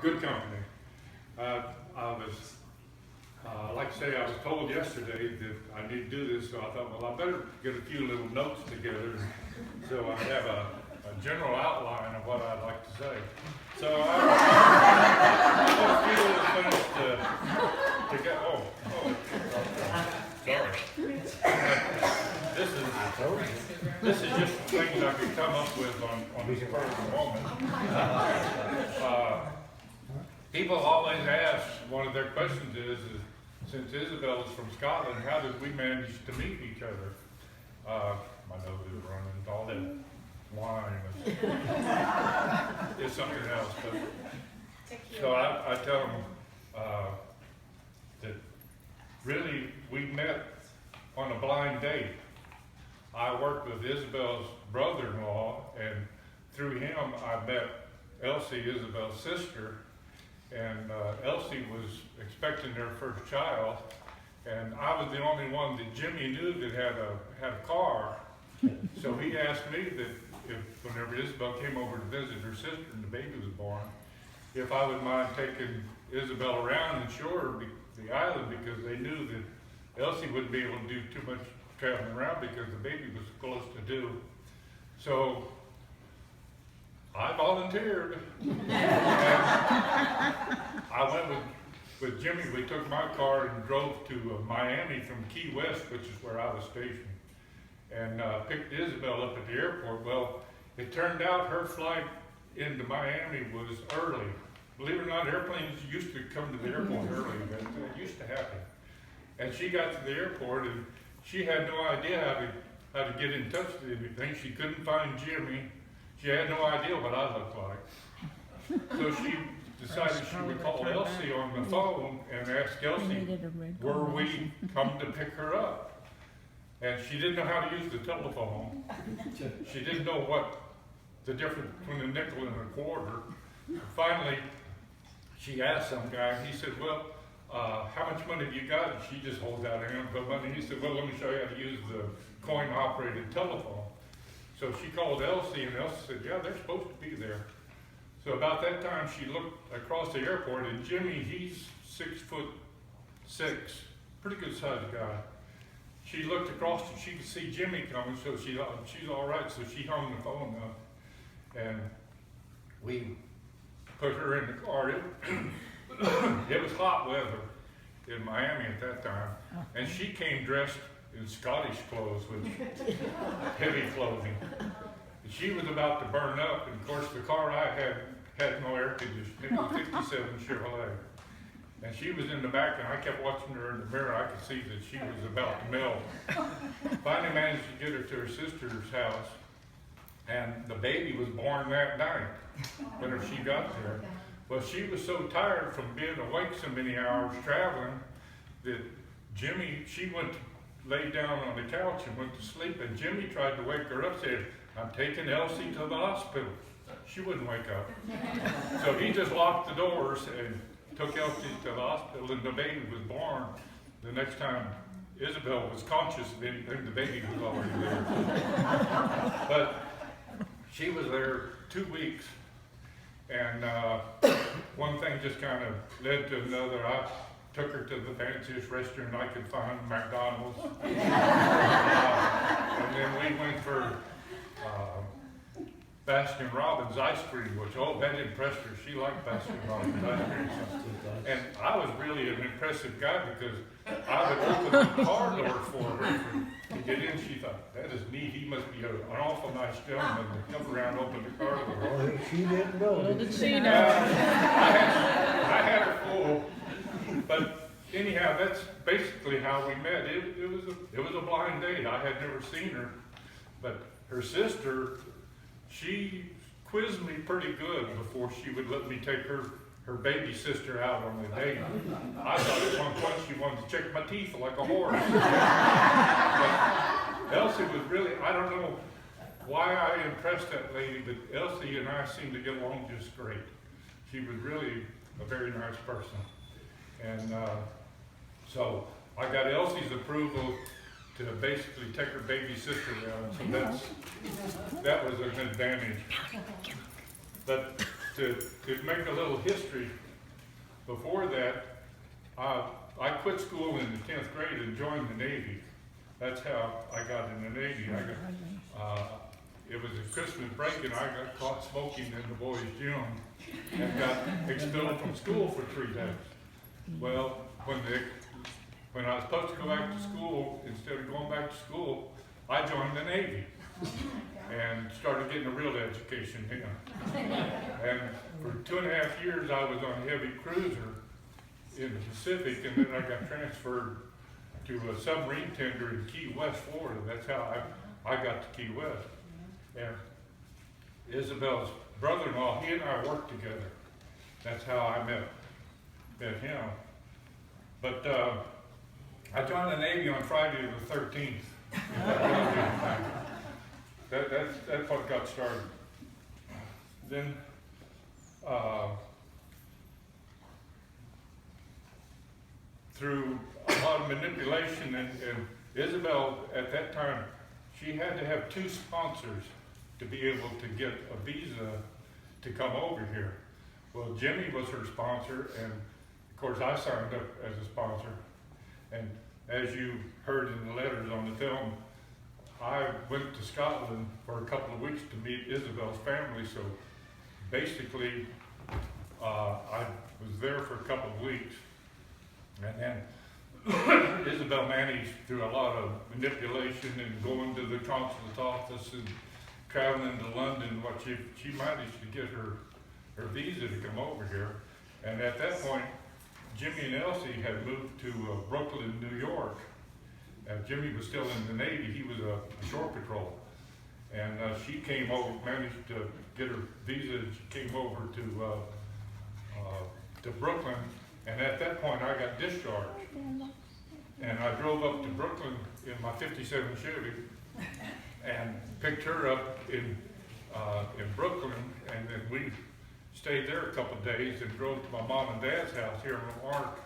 good company. Like I say, I was told yesterday that I need to do this, so I thought, well, I better get a few little notes together so I have a general outline of what I'd like to say. So I have a few little things to get. Sorry. This is just things I could come up with on this present moment. People always ask, one of their questions is since Isabel is from Scotland, how did we manage to meet each other? My nose is running, all that wine is something else. But, so I tell them that really we met on a blind date. I worked with Isabel's brother-in-law, and through him I met Elsie, Isabel's sister. And Elsie was expecting their first child, and I was the only one that Jimmy knew that had a car. So he asked me that if whenever Isabel came over to visit her sister and the baby was born, if I would mind taking Isabel around and show her the island, because they knew that Elsie wouldn't be able to do too much traveling around because the baby was close to due. So I volunteered. And I went with Jimmy. We took my car and drove to Miami from Key West, which is where I was stationed, and picked Isabel up at the airport. Well, it turned out her flight into Miami was early. Believe it or not, airplanes used to come to the airport early. But it used to happen. And she got to the airport, and she had no idea how to get in touch with anything. She couldn't find Jimmy. She had no idea what I looked like. So she decided she would call Elsie on the phone and ask Elsie, were we come to pick her up? And she didn't know how to use the telephone. She didn't know what the difference between a nickel and a quarter. Finally, she asked some guy, and he said, well, how much money have you got? And she just holds out a handful of money. He said, well, let me show you how to use the coin-operated telephone. So she called Elsie, and Elsie said, yeah, they're supposed to be there. So about that time, she looked across the airport, and Jimmy, he's 6'6", pretty good sized guy. She looked across, and she could see Jimmy coming, so she thought, she's all right. So she hung the phone up, and we put her in the car. It was hot weather in Miami at that time, and she came dressed in Scottish clothes with heavy clothing. She was about to burn up, and of course the car I had no air conditioning. It was a 57 Chevrolet. And she was in the back, and I kept watching her in the mirror. I could see that she was about to melt. Finally managed to get her to her sister's house, and the baby was born that night whenever she got there. Well, she was so tired from being awake so many hours traveling that Jimmy, she went to lay down on the couch and went to sleep, and Jimmy tried to wake her up, said, I'm taking Elsie to the hospital. She wouldn't wake up. So he just locked the doors and took Elsie to the hospital, and the baby was born. The next time Isabel was conscious of anything, the baby was already there. But she was there 2 weeks, and one thing just kind of led to another. I took her to the fanciest restaurant I could find, McDonald's. And then we went for Baskin Robbins ice cream, which, that impressed her. She liked Baskin Robbins ice cream. And I was really an impressive guy because I would open the car door for her to get in. She thought, that is neat. He must be an awful nice gentleman to come around and open the car door. Oh, she didn't know. Did she know? I had her full. But anyhow, that's basically how we met. It was a blind date. I had never seen her, but her sister, she quizzed me pretty good before she would let me take her baby sister out on the date. I thought at one point she wanted to check my teeth like a horse. But Elsie was really, I don't know why I impressed that lady, but Elsie and I seemed to get along just great. She was really a very nice person. And so I got Elsie's approval to basically take her baby sister down. So that was an advantage. But to make a little history, before that, I quit school in the 10th grade and joined the Navy. That's how I got in the Navy. It was a Christmas break and I got caught smoking in the boys' gym and got expelled from school for 3 days. Well, when I was supposed to go back to school, instead of going back to school, I joined the Navy and started getting a real education then. And for 2.5 years, I was on a heavy cruiser in the Pacific, and then I got transferred to a submarine tender in Key West, Florida. That's how I got to Key West. And Isabel's brother-in-law, he and I worked together. That's how I met him. But I joined the Navy on Friday the 13th. That's what got started. Then through a lot of manipulation, and Isabel at that time, she had to have 2 sponsors to be able to get a visa to come over here. Well, Jimmy was her sponsor, and of course I signed up as a sponsor. And as you heard in the letters on the film, I went to Scotland for a couple of weeks to meet Isabel's family. So basically, I was there for a couple of weeks. And then Isabel managed, through a lot of manipulation and going to the consulate office and traveling to London, she managed to get her visa to come over here. And at that point, Jimmy and Elsie had moved to Brooklyn, New York. Jimmy was still in the Navy. He was a shore patrol. And she came over, managed to get her visa, and she came over to Brooklyn. And at that point, I got discharged. And I drove up to Brooklyn in my '57 Chevy and picked her up in Brooklyn. And then we stayed there a couple of days and drove to my mom and dad's house here in Lark.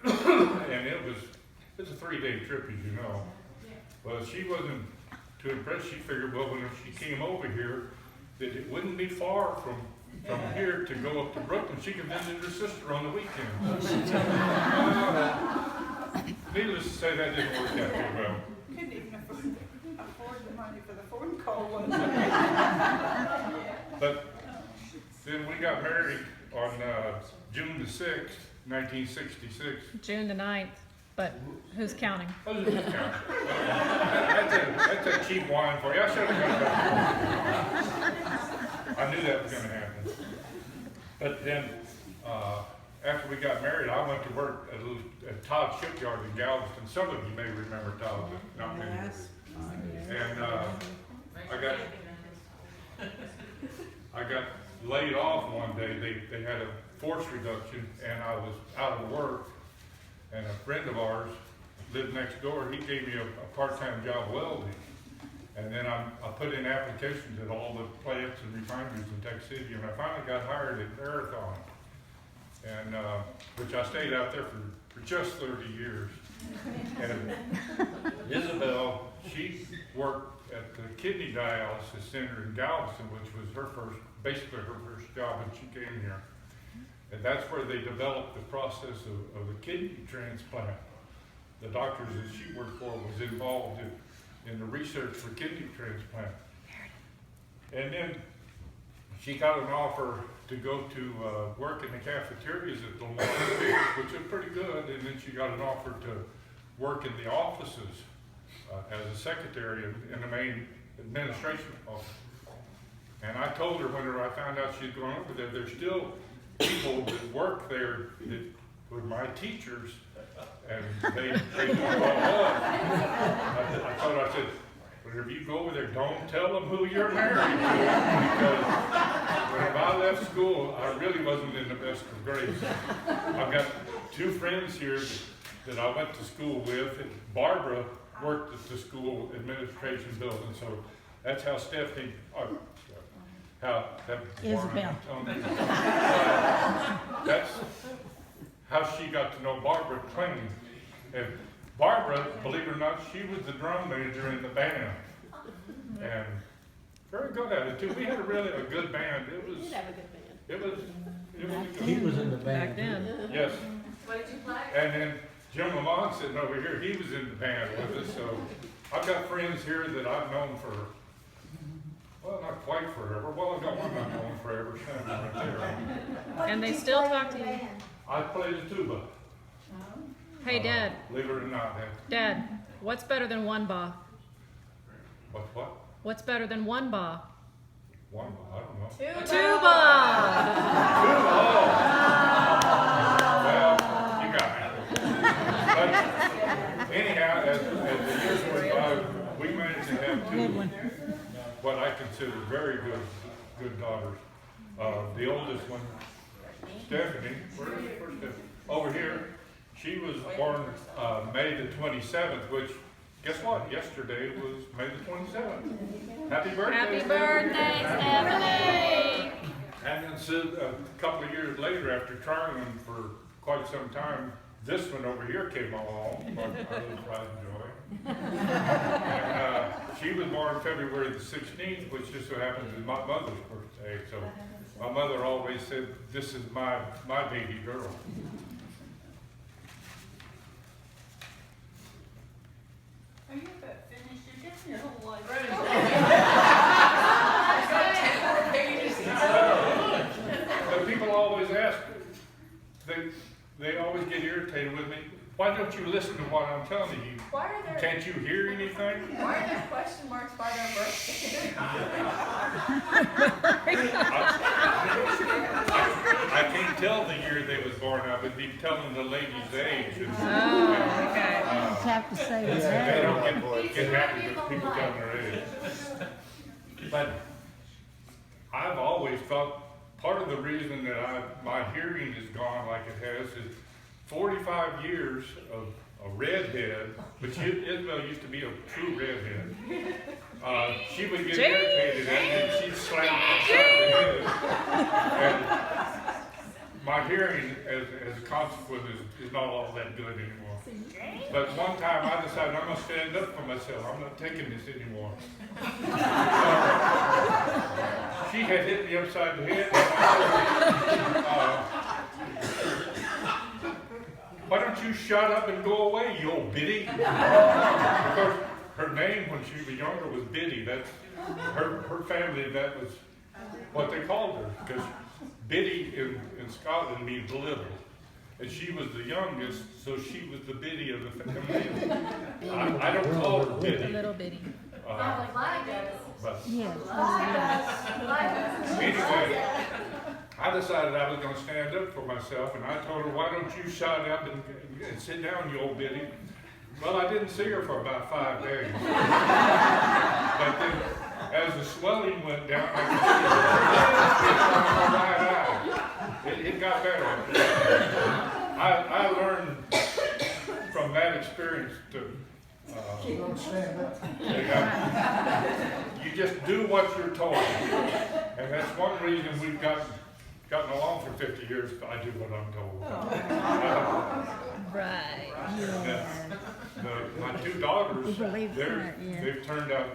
And it's a 3-day trip, as you know. Well, she wasn't too impressed. She figured, well, when she came over here, that it wouldn't be far from here to go up to Brooklyn. She could visit her sister on the weekends. Needless to say, that didn't work out too well. Couldn't even afford the money for the phone call. But then we got married on June the 6th, 1966. June the 9th, but who's counting? Oh, this is count. That's a cheap wine for you. I should have got that. I knew that was going to happen. But then, after we got married, I went to work at Todd Shipyard in Galveston. Some of you may remember Todd, but not many. Yes. And I got laid off one day. They had a force reduction, and I was out of work. And a friend of ours lived next door. He gave me a part-time job welding. And then I put in applications at all the plants and refineries in Texas City, and I finally got hired at Marathon, and which I stayed out there for just 30 years. And Isabel, she worked at the kidney dialysis center in Galveston, which was basically her first job when she came here. And that's where they developed the process of the kidney transplant. The doctors that she worked for was involved in the research for kidney transplant. And then she got an offer to go to work in the cafeterias at the Lamar State, which was pretty good. And then she got an offer to work in the offices as a secretary in the main administration office. And I told her whenever I found out she'd gone over there, there's still people that work there that were my teachers, and they know who I was. I told her, I said, whenever you go over there, don't tell them who you're married to, because whenever I left school, I really wasn't in the best of grades. I've got 2 friends here that I went to school with, and Barbara worked at the school administration building, so that's how Stephanie, Isabel. That's how she got to know Barbara Kling. And Barbara, believe it or not, she was the drum major in the band. And very good at it too. We had a good band. It We was, did have a good band. it was He good. was in the band. Back then. Yes. What did you play? And then Jim Lamont sitting over here, he was in the band with us, so I've got friends here that I've known for, well, not quite forever. Well, I've got one I've known forever, standing right there. And they still talk to you. I play the tuba. Hey, Dad, Believe it or not, Dad, what's better than one ba? what? What's better than one ba? One, I don't know. Tuba! Well, you got me. But anyhow, as the years went by, we managed to have two, what I consider very good daughters. The oldest one, Stephanie, where's Stephanie? Over here, she was born May the 27th, which, guess what? Yesterday was May the 27th. Happy birthday. Happy Stephanie. birthday, Stephanie! And then so, a couple of years later, after trying them for quite some time, this one over here came along, our little pride and joy. And she was born February the 16th, which just so happens is my mother's birthday. So my mother always said, this is my baby girl. Are you about finished? You're getting your whole life. But people always ask, they always get irritated with me. Why don't you listen to what I'm telling you? Why are there, Can't you hear anything? why are there question marks by their birthday? I can't tell the year they was born. I would be telling the lady's age. And, Oh, okay. Just have to say they that. don't get happy with people telling their age. But I've always felt part of the reason that my hearing is gone like it has is 45 years of a redhead, but Isabel used to be a true redhead. She would get irritated and she'd slap the head. And my hearing as a consequence is not all that good anymore. But one time I decided I'm going to stand up for myself. I'm not taking this anymore. She had hit me upside the head. Why don't you shut up and go away, you old biddy? Because her name when she was younger was Biddy. That's her family. That was what they called her. Because Biddy in Scotland means little. And she was the youngest, so she was the Biddy of the family. I don't call her A Biddy. little bitty. But Yes. anyway, I decided I was going to stand up for myself, and I told her, why don't you shut up and sit down, you old biddy. Well, I didn't see her for about 5 days. But then, as the swelling went down, I could see her right eye. It got better. I learned from that experience to you just do what you're told. And that's one reason we've gotten along for 50 years. I do what I'm told. Right. My two daughters, You believe that, yeah. they've turned out,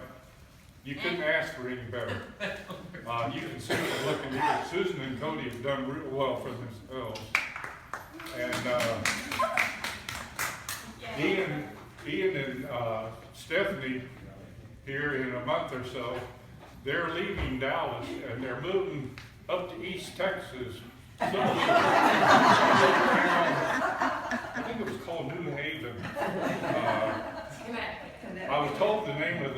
you couldn't ask for any better. You can see them looking here. Susan and Cody have done real well for themselves. And Ian and Stephanie, here in a month or so, they're leaving Dallas and they're moving up to East Texas. I think it was called New Haven. I was told the name of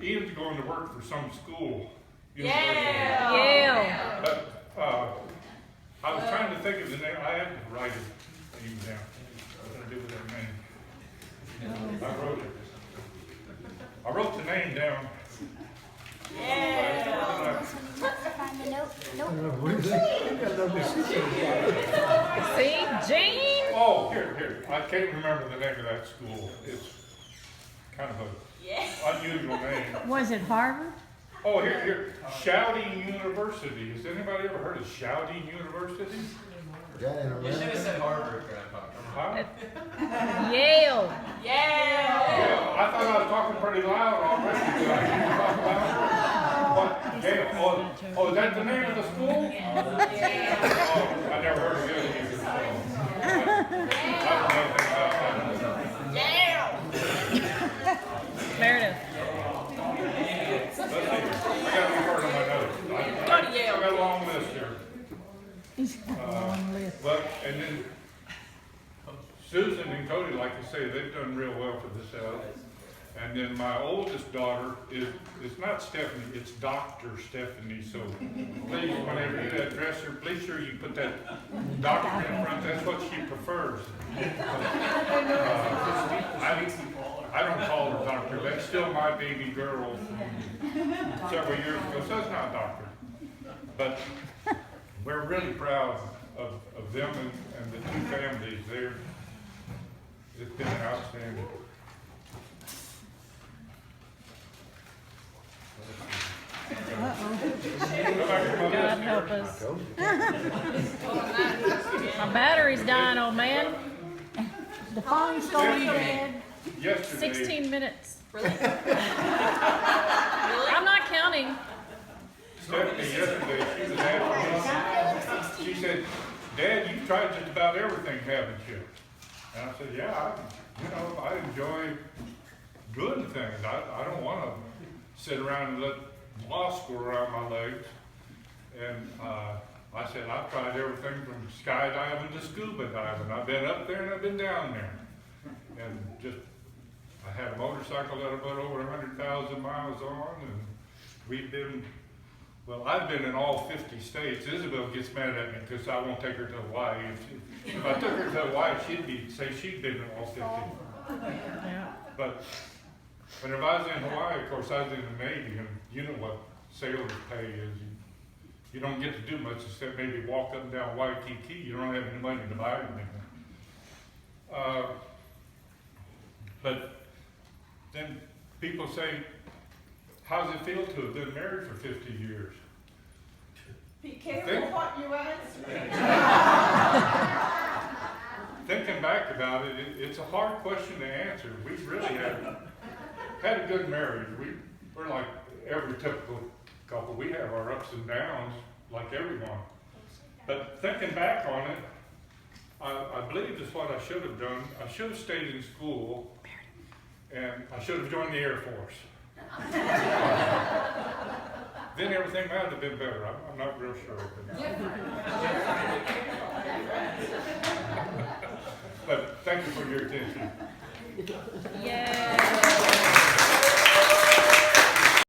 Ian's going to work for some school. Yale. But I was trying to think of the name. I had to write it even down. What did I do with that name? I wrote it. I wrote the name down. See, Gene? Oh, here. I can't remember the name of that school. It's kind of an unusual name. Was it Harvard? Oh, here. Shouting University. Has anybody ever heard of Shouting University? You should have said Harvard, Grandpa. Huh? Yale. Yeah, I thought I was talking pretty loud already. So I can't talk loud. Gail, oh, is that the name of the school? Oh, I never heard of it either, so. I don't know anything about that. Meredith. Let's see, I got one word on my notes. I got a long list here. He's got a long list. But, and then Susan and Cody, like you say, they've done real well for this house. And then my oldest daughter it's not Stephanie, it's Dr. Stephanie, so please, whenever you address her, please sure you put that doctor in front, that's what she prefers. I don't call her doctor, that's still my baby girl from several years ago, so it's not doctor. But we're really proud of them and the two families there. It's been outstanding. God help us. My battery's dying, old man. The phone's going dead. Yesterday, 16 minutes. Really? I'm not counting. Stephanie, yesterday, she was asking me, she said, Dad, you tried just about everything, haven't you? And I said, yeah, I enjoy doing things. I don't want to sit around and let moss go around my legs. And I said, I've tried everything from skydiving to scuba diving. I've been up there and I've been down there. And just, I had a motorcycle that I put over 100,000 miles on, and we've been, well, I've been in all 50 states. Isabel gets mad at me because I won't take her to Hawaii. If I took her to Hawaii, she'd say she'd been in all 50. Yeah. But whenever I was in Hawaii, of course, I was in the Navy, and you know what sailors' pay is. You don't get to do much except maybe walk up and down Waikiki. You don't have any money to buy anything. But then people say, how's it feel to have been married for 50 years? Be careful what you answer. Thinking back about it, it's a hard question to answer. We really had a good marriage. We're like every typical couple. We have our ups and downs like everyone. But thinking back on it, I believe that's what I should have done. I should have stayed in school, and I should have joined the Air Force. Then everything might have been better. I'm not real sure. But thank you for your attention. Yay.